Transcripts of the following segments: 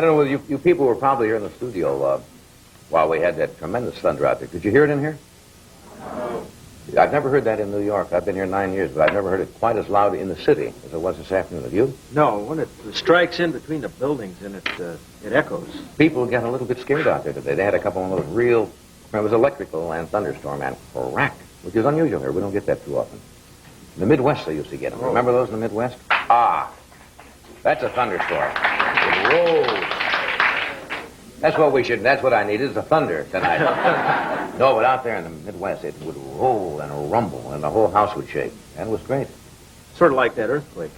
I don't know whether you people were probably here in the studio while we had that tremendous thunder out there. Did you hear it in here? No. I've never heard that in New York. I've been here 9 years, but I've never heard it quite as loud in the city as it was this afternoon. Have you? No, when it strikes in between the buildings and it echoes. People got a little bit scared out there today. They had a couple of those real, it was electrical and thunderstorm and crack, which is unusual here. We don't get that too often. In the Midwest, they used to get them. Remember those in the Midwest? Ah, that's a thunderstorm. It rolls. That's what I needed is a thunder tonight. No, but out there in the Midwest, it would roll and rumble, and the whole house would shake. And it was great. Sort of like that earthquake.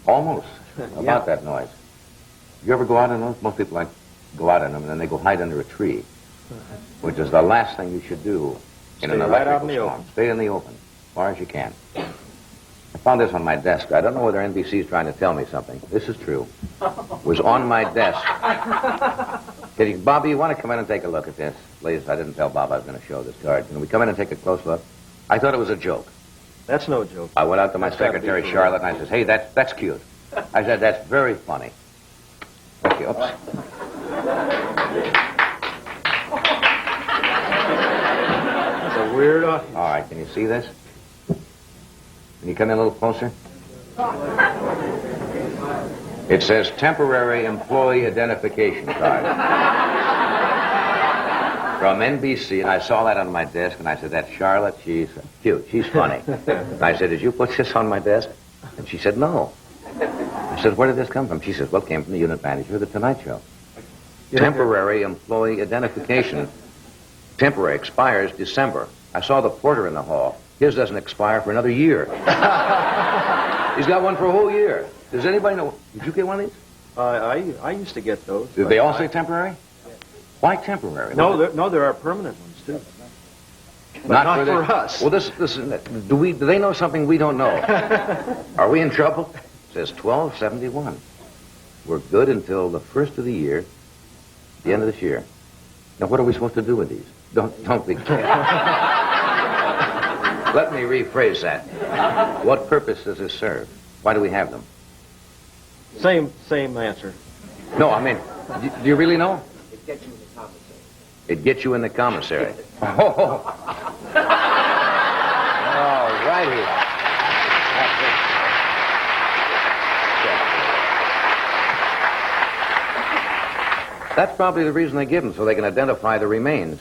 Almost. Yeah. About that noise. You ever go out in those? Most people go out in them, and then they go hide under a tree, which is the last thing you should do in an electrical storm. Stay in the open, as far as you can. I found this on my desk. I don't know whether NBC is trying to tell me something. This is true. It was on my desk. Bobby, you want to come in and take a look at this? Please, I didn't tell Bob I was going to show this card. Can we come in and take a close look? I thought it was a joke. That's no joke. I went out to my secretary, Charlotte, and I said, hey, that's cute. I said, that's very funny. Okay, oops. That's a weird audience. All right, can you see this? Can you come in a little closer? It says temporary employee identification card. From NBC, and I saw that on my desk, and I said, that's Charlotte, she's cute, she's funny. And I said, did you put this on my desk? And she said, no. I said, where did this come from? She said, well, it came from the unit manager of The Tonight Show. Temporary employee identification. Temporary expires December. I saw the porter in the hall. His doesn't expire for another year. He's got one for a whole year. Does anybody know? Did you get one of these? I used to get those. Did they all say temporary? Why temporary? No, there are permanent ones, too. But not for us. Well, do they know something we don't know? Are we in trouble? It says 1271. We're good until the first of the year, the end of this year. Now, what are we supposed to do with these? Don't be careful. Let me rephrase that. What purpose does this serve? Why do we have them? Same answer. No, I mean, do you really know? It gets you in the commissary. It gets you in the commissary. Oh. All righty. That's it. That's probably the reason they give them, so they can identify the remains.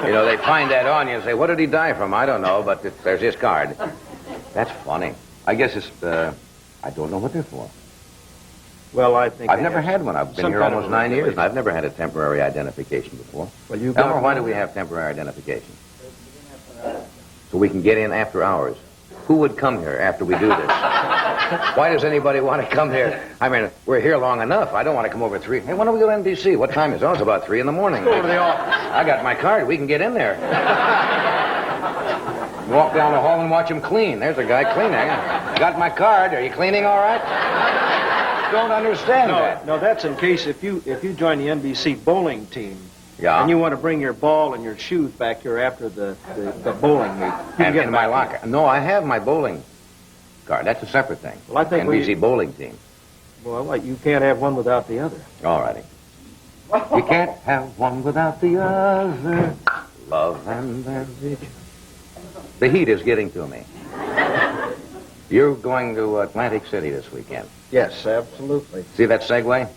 You know, they find that on you and say, what did he die from? I don't know, but there's his card. That's funny. I guess it's, I don't know what they're for. Well, I think... I've never had one. I've been here almost 9 years, and I've never had a temporary identification before. Well, you Elmer, why do we have temporary identification? So we can get in after hours. Who would come here after we do this? Why does anybody want to come here? I mean, we're here long enough. I don't want to come over at 3. Hey, why don't we go to NBC? What time is it? Oh, it's about 3 in the morning. Go to the office. I got my card. We can get in there. Walk down the hall and watch him clean. There's a guy cleaning. Got my card. Are you cleaning all right? Don't understand that. No, that's in case if you join the NBC bowling team. Yeah. And you want to bring your ball and your shoes back here after the bowling meet. And get in my locker. No, I have my bowling card. That's a separate thing. Well, I think NBC bowling team. Well, you can't have one without the other. All righty. You can't have one without the other. Love and marriage. The heat is getting to me. You're going to Atlantic City this weekend. Yes, absolutely. See that segue?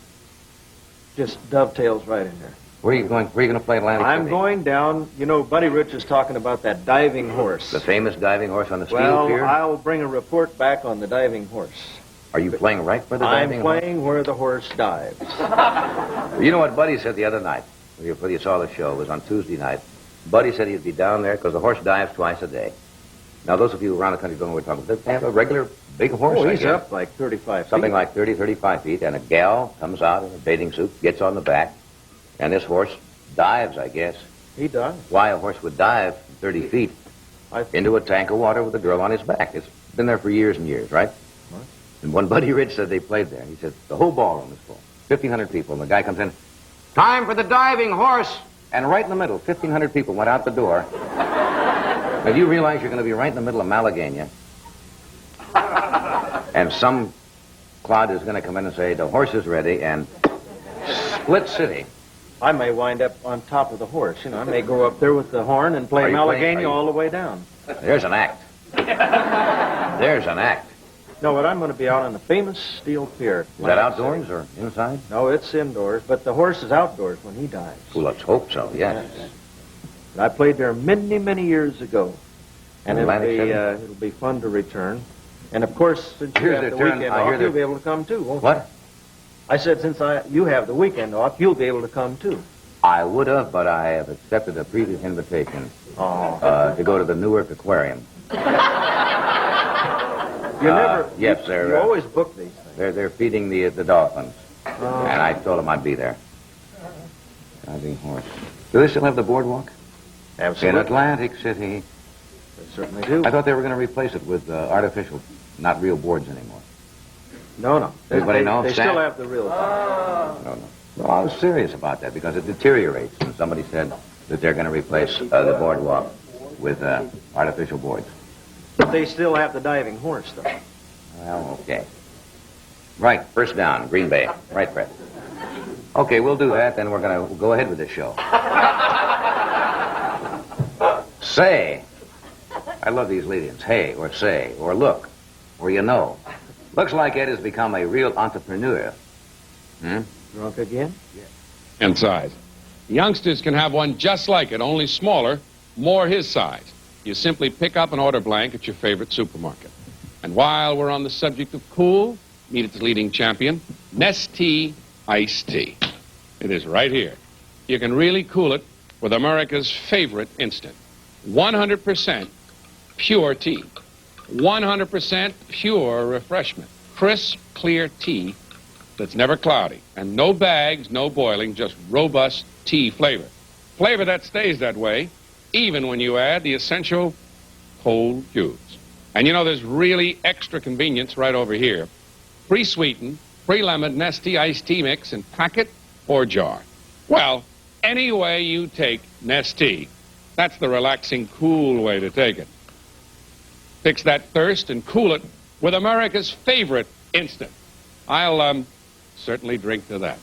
Just dovetails right in there. Where are you going to play Atlantic City? I'm going down, you know, Buddy Rich is talking about that diving horse. The famous diving horse on the steel pier? Well, I'll bring a report back on the diving horse. Are you playing right where the diving horse? I'm playing where the horse dives. You know what Buddy said the other night, when you saw the show, it was on Tuesday night. Buddy said he'd be down there because the horse dives twice a day. Now, those of you around the country don't know what we're talking about. They have a regular big horse. Oh, he's up like 35 feet. Something like 30, 35 feet, and a gal comes out in a bathing suit, gets on the back, and this horse dives, I guess. He dives. Why a horse would dive 30 feet into a tank of water with a girl on his back. It's been there for years and years, right? What? And when Buddy Rich said they played there, he said, the whole ballroom is full. 1,500 people, and the guy comes in, time for the diving horse! And right in the middle, 1,500 people went out the door. Now, do you realize you're going to be right in the middle of Malagueña? And some Claude is going to come in and say, the horse is ready, and split city. I may wind up on top of the horse. You know, I may go up there with the horn and play Malagueña all the way down. There's an act. There's an act. No, but I'm going to be out on the famous steel pier. Is that outdoors or inside? No, it's indoors, but the horse is outdoors when he dies. Well, let's hope so, yes. And I played there many, many years ago. And it'll be fun to return. And, of course, since you have the weekend off, you'll be able to come, too, won't you? What? I said since you have the weekend off, you'll be able to come, too. I would have, but I have accepted a previous invitation to go to the Newark Aquarium. Yes, you always book these things. They're feeding the dolphins. And I told them I'd be there. Diving horse. Do they still have the boardwalk? Absolutely. In Atlantic City. They certainly do. I thought they were going to replace it with artificial, not real boards anymore. No. Everybody know? They still have the real. No. Well, I was serious about that because it deteriorates. And somebody said that they're going to replace the boardwalk with artificial boards. But they still have the diving horse, though. Well, okay. Right, first down, Green Bay. Right, Fred. Okay, we'll do that, then we're going to go ahead with this show. Say. I love these lead-ins. Hey, or say, or look, or you know. Looks like Ed has become a real entrepreneur. Drunk again? And size. Youngsters can have one just like it, only smaller, more his size. You simply pick up an order blank at your favorite supermarket. And while we're on the subject of cool, meet its leading champion, Nestea Iced Tea. It is right here. You can really cool it with America's favorite instant. 100% pure tea. 100% pure refreshment. Crisp, clear tea that's never cloudy. And no bags, no boiling, just robust tea flavor. Flavor that stays that way, even when you add the essential cold cubes. And you know, there's really extra convenience right over here. Pre-sweetened, pre-lemoned Nestea iced tea mix in packet or jar. Well, any way you take Nestea, that's the relaxing, cool way to take it. Fix that thirst and cool it with America's favorite instant. I'll certainly drink to that.